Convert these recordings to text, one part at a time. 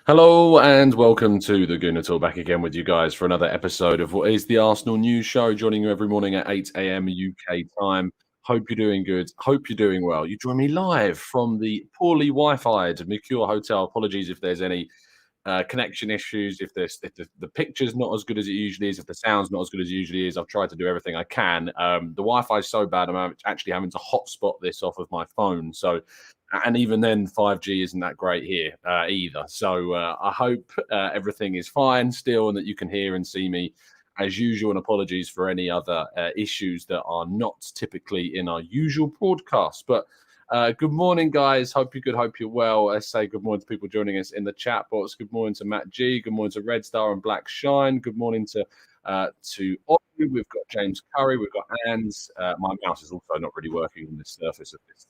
Hello and welcome to the Gooner Talk, back again with you guys for another episode of what is the Arsenal News Show, joining you every morning at 8 a.m. UK time. Hope you're doing good. Hope you're doing well. You join me live from the poorly Wi-Fi'd Mykhaylo Hotel. Apologies if there's any connection issues, if the picture's not as good as it usually is, if the sound's not as good as it usually is. I've tried to do everything I can. The Wi-Fi is so bad, I'm actually having to hotspot this off of my phone. So, and even then, 5G isn't that great here either. So I hope everything is fine still, and that you can hear and see me as usual. And apologies for any other issues that are not typically in our usual broadcast, but. Good morning, guys. Hope you're good. Hope you're well. I say good morning to people joining us in the chat box. Good morning to Matt G. Good morning to Red Star and Black Shine. Good morning to Audrey. We've got James Curry. We've got Anne's. My mouse is also not really working on this surface of this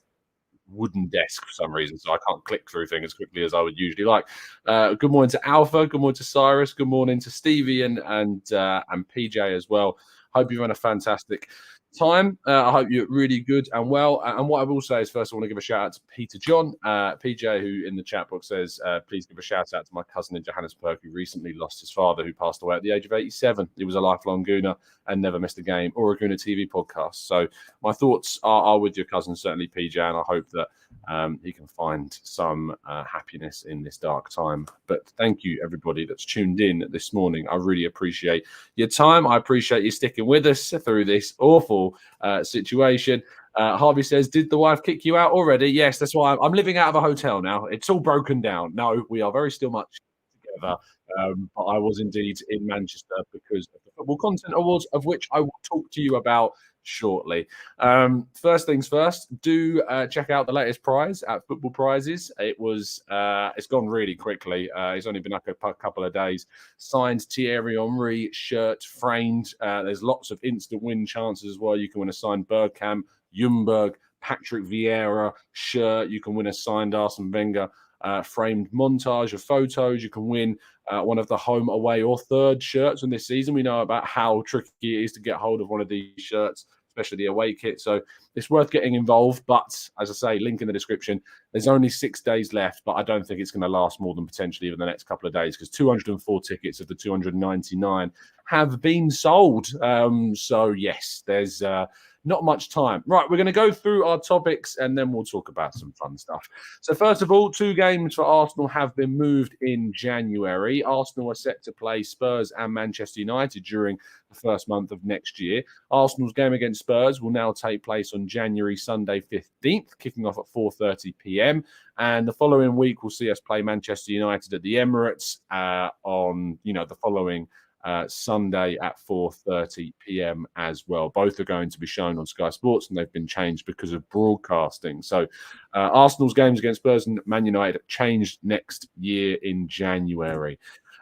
wooden desk for some reason, so I can't click through things as quickly as I would usually like. Good morning to Alpha. Good morning to Cyrus. Good morning to Stevie and PJ as well. Hope you've had a fantastic time. I hope you're really good and well. And what I will say is, first, I want to give a shout out to Peter John, PJ, who in the chat box says, please give a shout out to my cousin in Johannesburg who recently lost his father, who passed away at the age of 87. He was a lifelong Gooner and never missed a game or a Gooner TV podcast. So my thoughts are with your cousin, certainly, PJ, and I hope that he can find some happiness in this dark time. But thank you, everybody that's tuned in this morning. I really appreciate your time. I appreciate you sticking with us through this awful situation. Harvey says, did the wife kick you out already? Yes, that's why I'm living out of a hotel now. It's all broken down. No, we are very still much together. But I was indeed in Manchester because of the Football Content Awards, of which I will talk to you about shortly. First things first, do check out the latest prize at Football Prizes. It's gone really quickly. It's only been like a couple of days. Signed Thierry Henry shirt, framed. There's lots of instant win chances as well. You can win a signed Bergkamp, Ljungberg, Patrick Vieira shirt. You can win a signed Arsene Wenger framed montage of photos. You can win one of the home, away, or third shirts from this season. We know about how tricky it is to get hold of one of these shirts, especially the away kit. So it's worth getting involved. But as I say, link in the description. There's only 6 days left, but I don't think it's going to last more than potentially even the next couple of days, because 204 tickets of the 299 have been sold. So yes, there's not much time. Right, we're going to go through our topics and then we'll talk about some fun stuff. So first of all, 2 games for Arsenal have been moved in January. Arsenal are set to play Spurs and Manchester United during the first month of next year. Arsenal's game against Spurs will now take place on Sunday 15th, kicking off at 4:30 p.m. And the following week will see us play Manchester United at the Emirates on the following Sunday at 4:30 p.m. as well. Both are going to be shown on Sky Sports, and they've been changed because of broadcasting. So Arsenal's games against Spurs and Man United have changed next year in January.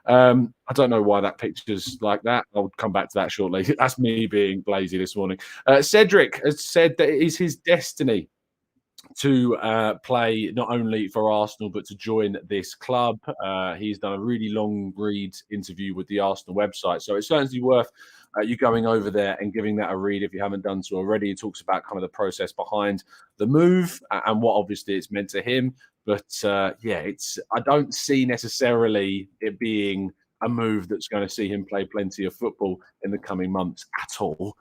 I don't know why that picture's like that. I'll come back to that shortly. That's me being lazy this morning. Cedric has said that it is his destiny to play not only for Arsenal but to join this club. He's done a really long read interview with the Arsenal website, so it's certainly worth you going over there and giving that a read if you haven't done so already. He talks about kind of the process behind the move and what obviously it's meant to him. But I don't see necessarily it being a move that's going to see him play plenty of football in the coming months at all.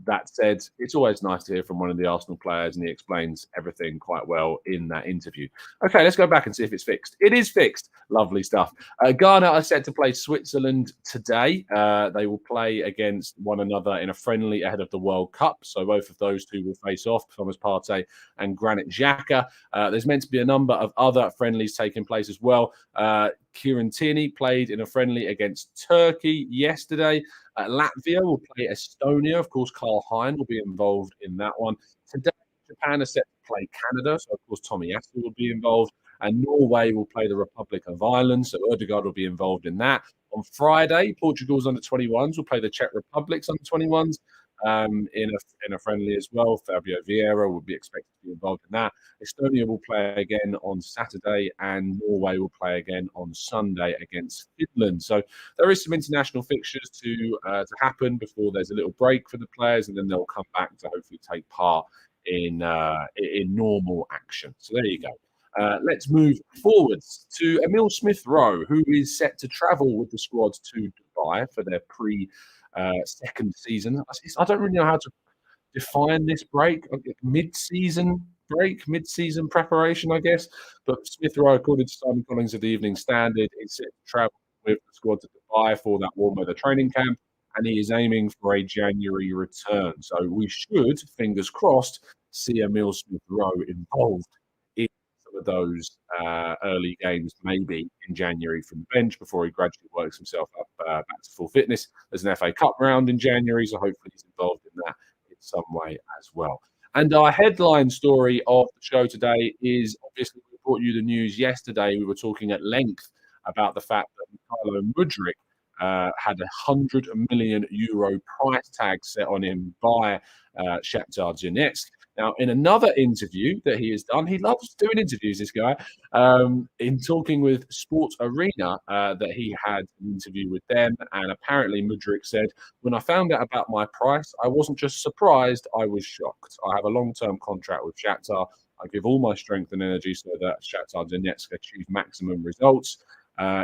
That said, it's always nice to hear from one of the Arsenal players, and he explains everything quite well in that interview. Okay, let's go back and see if it's fixed. It is fixed. Lovely stuff. Ghana are set to play Switzerland today. They will play against one another in a friendly ahead of the World Cup. So both of those two will face off, Thomas Partey and Granit Xhaka. There's meant to be a number of other friendlies taking place as well. Kieran Tierney played in a friendly against Turkey yesterday. Latvia will play Estonia. Of course, Carl Hein will be involved in that one. Today, Japan are set to play Canada. So, of course, Tommy Yasu will be involved. And Norway will play the Republic of Ireland. So, Ødegaard will be involved in that. On Friday, Portugal's under-21s will play the Czech Republic's under-21s. In a friendly as well. Fabio Vieira will be expected to be involved in that. Estonia will play again on Saturday, and Norway will play again on Sunday against Finland. So there is some international fixtures to happen before there's a little break for the players, and then they'll come back to hopefully take part in normal action. So there you go. Let's move forwards to Emile Smith Rowe, who is set to travel with the squad to Dubai for their second season. I don't really know how to define this break, mid-season break, mid-season preparation, I guess. But Smith Rowe, according to Simon Collins of the Evening Standard, is set to travel with the squad to Dubai for that warm weather training camp, and he is aiming for a January return. So we should, fingers crossed, see Emile Smith Rowe involved in some of those early games, maybe in January from the bench before he gradually works himself up back to full fitness. There's an FA Cup round in January, so hopefully he's involved in that in some way as well. And our headline story of the show today is, obviously, we brought you the news yesterday. We were talking at length about the fact that Mykhaylo Mudryk had a €100 million price tag set on him by Shakhtar Donetsk. Now, in another interview that he has done, he loves doing interviews, this guy, in talking with Sports Arena, that he had an interview with them. And apparently Mudryk said, when I found out about my price, I wasn't just surprised, I was shocked. I have a long-term contract with Shakhtar. I give all my strength and energy so that Shakhtar Donetsk achieve maximum results.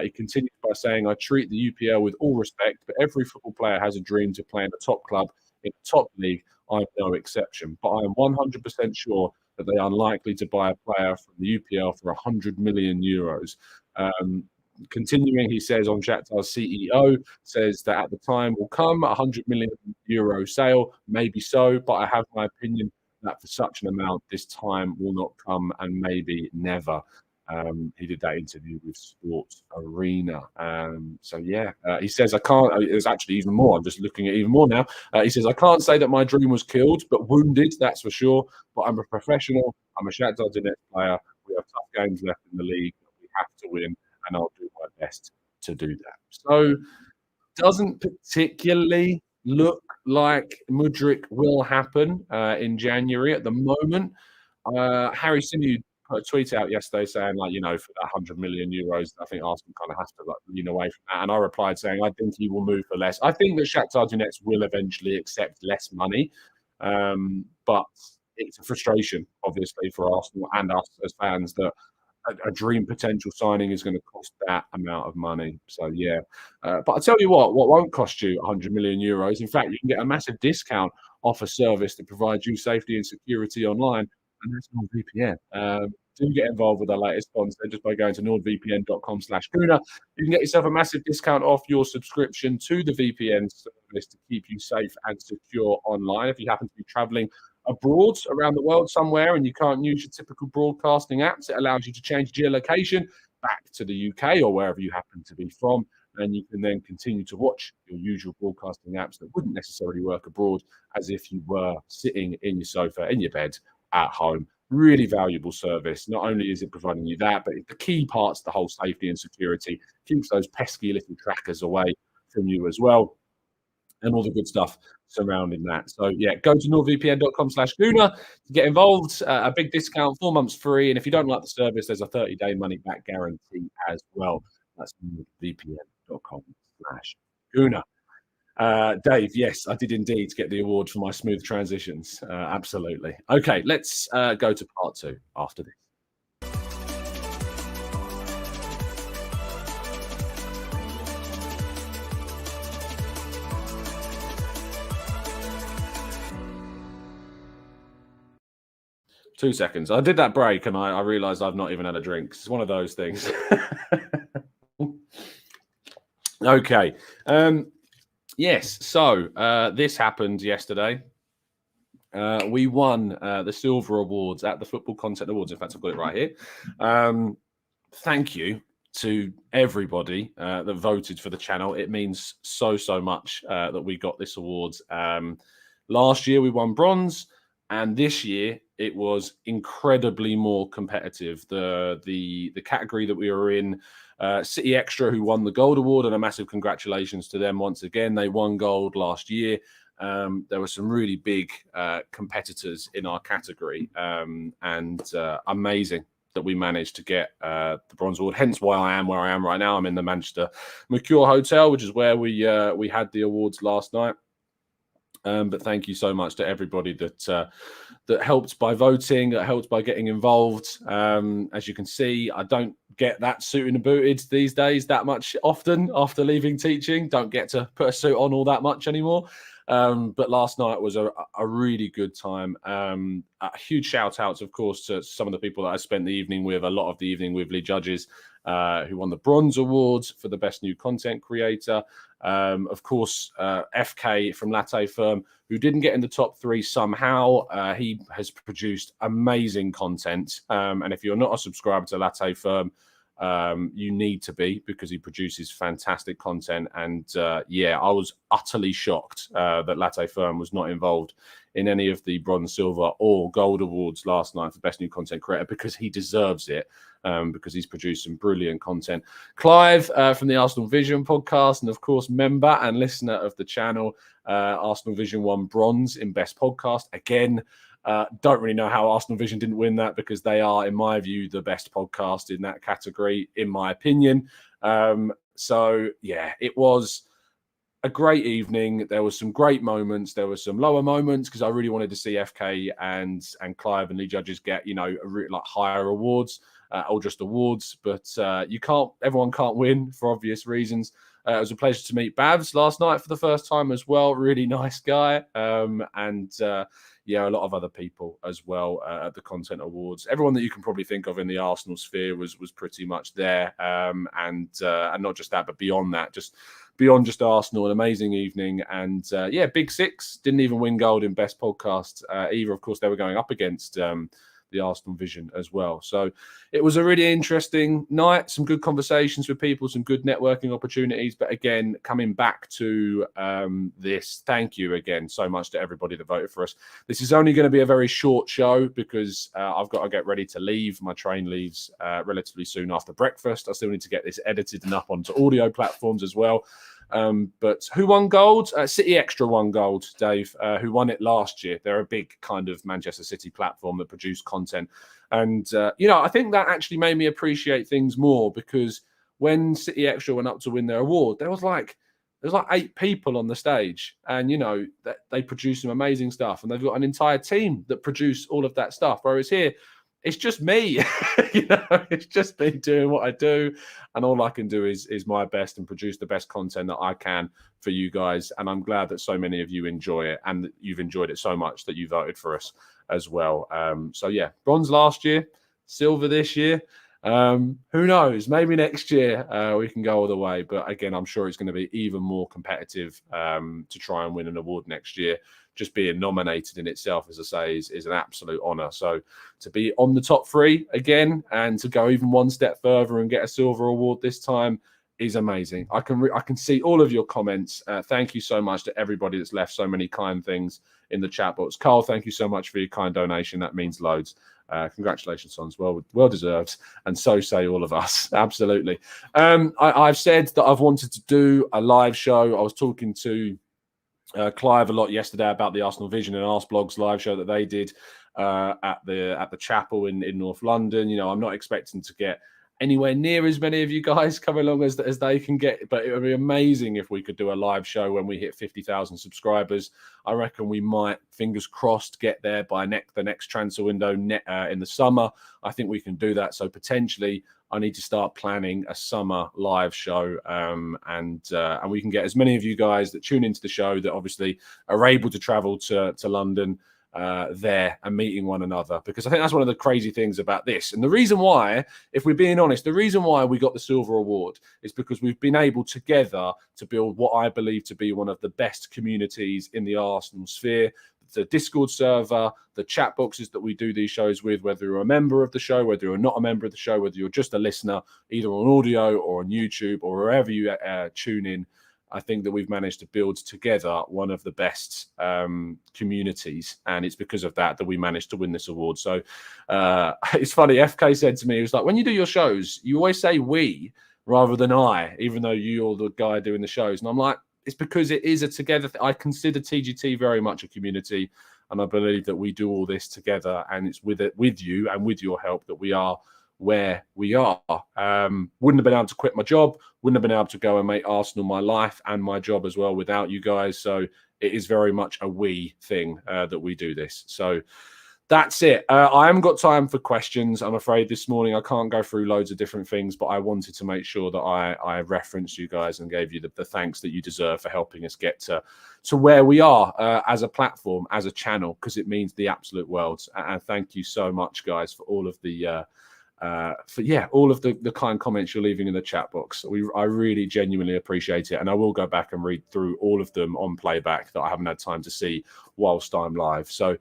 He continued by saying, I treat the UPL with all respect, but every football player has a dream to play in a top club, in a top league. I'm no exception, but I am 100% sure that they are unlikely to buy a player from the UPL for €100 million. Continuing, he says on Shakhtar's CEO, says that at the time will come a €100 million sale, maybe so, but I have my opinion that for such an amount, this time will not come and maybe never. He did that interview with Sports Arena. He says, I can't, there's actually even more. I'm just looking at even more now. He says, I can't say that my dream was killed, but wounded, that's for sure. But I'm a professional. I'm a Shakhtar Donetsk player. We have tough games left in the league. We have to win, and I'll do my best to do that. So, doesn't particularly look like Mudryk will happen in January at the moment. Harry Symeou put a tweet out yesterday saying, for that €100 million, I think Arsenal kind of has to lean away from that. And I replied saying, I think he will move for less. I think that Shakhtar Donetsk will eventually accept less money, but it's a frustration, obviously, for Arsenal and us as fans that a dream potential signing is going to cost that amount of money. So, yeah. But I tell you what won't cost you €100 million. In fact, you can get a massive discount off a service that provides you safety and security online, and that's NordVPN. Do get involved with our latest sponsor just by going to nordvpn.com/Gooner. You can get yourself a massive discount off your subscription to the VPN service to keep you safe and secure online. If you happen to be traveling abroad around the world somewhere and you can't use your typical broadcasting apps, it allows you to change geolocation back to the UK or wherever you happen to be from, and you can then continue to watch your usual broadcasting apps that wouldn't necessarily work abroad as if you were sitting in your sofa, in your bed, at home. Really valuable service. Not only is it providing you that, but the key parts, the whole safety and security, keeps those pesky little trackers away from you as well, and all the good stuff surrounding that. So yeah, go to nordvpn.com/Gooner to get involved. A big discount, 4 months free, and if you don't like the service, there's a 30-day money-back guarantee as well. That's nordvpn.com/Gooner. Dave, yes, I did indeed get the award for my smooth transitions. Absolutely. Okay, let's go to part two after this. Two seconds. I did that break and I realized I've not even had a drink. It's one of those things. Okay. Yes, so this happened yesterday. We won the Silver Awards at the Football Content Awards. In fact, I've got it right here. Thank you to everybody that voted for the channel. It means so much that we got this award. Last year, we won bronze, and this year, it was incredibly more competitive. The category that we were in, City Extra, who won the Gold Award, and a massive congratulations to them once again. They won gold last year. There were some really big competitors in our category, and amazing that we managed to get the Bronze Award. Hence why I am where I am right now. I'm in the Manchester Mercure Hotel, which is where we had the awards last night. But thank you so much to everybody that helped by voting, that helped by getting involved. As you can see, I don't get that suited and booted these days that much often after leaving teaching. Don't get to put a suit on all that much anymore. But last night was a really good time. A huge shout out, of course, to some of the people that I spent the evening with, a lot of the evening with lead judges who won the Bronze Awards for the Best New Content Creator. Of course, FK from Latte Firm, who didn't get in the top 3 somehow. He has produced amazing content. And if you're not a subscriber to Latte Firm, you need to be, because he produces fantastic content. And yeah, I was utterly shocked that Latte Firm was not involved in any of the bronze, silver, or gold awards last night for Best New Content Creator, because he deserves it, because he's produced some brilliant content. Clive from the Arsenal Vision podcast, and of course, member and listener of the channel. Arsenal Vision won bronze in Best Podcast. Again, don't really know how Arsenal Vision didn't win that, because they are, in my view, the best podcast in that category, in my opinion. So, yeah, it was a great evening. There was some great moments. There were some lower moments, because I really wanted to see FK and Clive and lead judges get, like higher awards or just awards. But everyone can't win for obvious reasons. It was a pleasure to meet Babs last night for the first time as well. Really nice guy. Yeah, a lot of other people as well at the Content Awards. Everyone that you can probably think of in the Arsenal sphere was pretty much there. And not just that, but beyond that, beyond just Arsenal, an amazing evening. And yeah, Big Six didn't even win gold in Best Podcast either. Of course, they were going up against the Arsenal Vision as well. So it was a really interesting night, some good conversations with people, some good networking opportunities. But again, coming back to this, thank you again so much to everybody that voted for us. This is only going to be a very short show, because I've got to get ready to leave. My train leaves relatively soon after breakfast. I still need to get this edited and up onto audio platforms as well. But who won gold? City Extra won gold, Dave, who won it last year. They're a big kind of Manchester City platform that produce content. And, I think that actually made me appreciate things more, because when City Extra went up to win their award, there was like 8 people on the stage, and, that they produce some amazing stuff, and they've got an entire team that produce all of that stuff. Whereas here, it's just me, it's just me doing what I do. And all I can do is my best and produce the best content that I can for you guys. And I'm glad that so many of you enjoy it, and that you've enjoyed it so much that you voted for us as well. So yeah, bronze last year, silver this year. Who knows? Maybe next year we can go all the way. But again, I'm sure it's going to be even more competitive to try and win an award next year. Just being nominated in itself, as I say, is an absolute honour. So to be on the top 3 again, and to go even one step further and get a silver award this time, is amazing. I can see all of your comments. Thank you so much to everybody that's left so many kind things in the chat box. Carl, thank you so much for your kind donation. That means loads. Congratulations, Sons. Well deserved. And so say all of us. Absolutely. I've said that I've wanted to do a live show. I was talking to Clive a lot yesterday about the Arsenal Vision and Arse Blogs live show that they did at the chapel in North London. I'm not expecting to get anywhere near as many of you guys come along as they can get, but it would be amazing if we could do a live show when we hit 50,000 subscribers. I reckon we might, fingers crossed, get there by the next transfer window in the summer. I think we can do that. So potentially I need to start planning a summer live show, and we can get as many of you guys that tune into the show that obviously are able to travel to London there and meeting one another, because I think that's one of the crazy things about this. And the reason why, if we're being honest, the reason why we got the silver award is because we've been able together to build what I believe to be one of the best communities in the Arsenal sphere. The Discord server, the chat boxes that we do these shows with, whether you're a member of the show, whether you're not a member of the show, whether you're just a listener, either on audio or on YouTube or wherever you tune in. I think that we've managed to build together one of the best communities, and it's because of that we managed to win this award. So it's funny, FK said to me, he was like, when you do your shows, you always say we rather than I, even though you're the guy doing the shows. And I'm like, it's because it is a together. I consider TGT very much a community, and I believe that we do all this together, and it's with you and with your help that we are where we are. Wouldn't have been able to quit my job, wouldn't have been able to go and make Arsenal my life and my job as well without you guys. So it is very much a we thing that we do this. So that's it. I haven't got time for questions, I'm afraid, this morning. I can't go through loads of different things, but I wanted to make sure that I referenced you guys and gave you the thanks that you deserve for helping us get to where we are as a platform, as a channel, because it means the absolute world. And thank you so much, guys, for all of the all of the kind comments you're leaving in the chat box. I really genuinely appreciate it, and I will go back and read through all of them on playback that I haven't had time to see whilst I'm live. So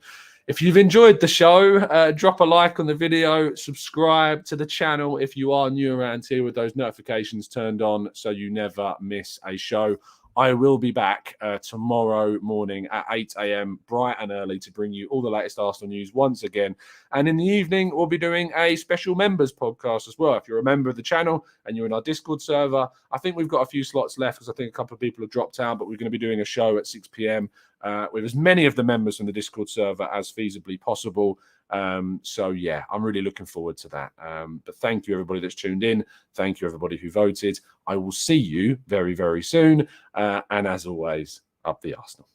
if you've enjoyed the show, drop a like on the video, subscribe to the channel if you are new around here with those notifications turned on so you never miss a show. I will be back tomorrow morning at 8 a.m, bright and early, to bring you all the latest Arsenal news once again. And in the evening, we'll be doing a special members podcast as well. If you're a member of the channel and you're in our Discord server, I think we've got a few slots left because I think a couple of people have dropped out, but we're going to be doing a show at 6 p.m. With as many of the members from the Discord server as feasibly possible. So yeah, I'm really looking forward to that. But thank you everybody that's tuned in. Thank you everybody who voted. I will see you very, very soon. And as always, up the Arsenal.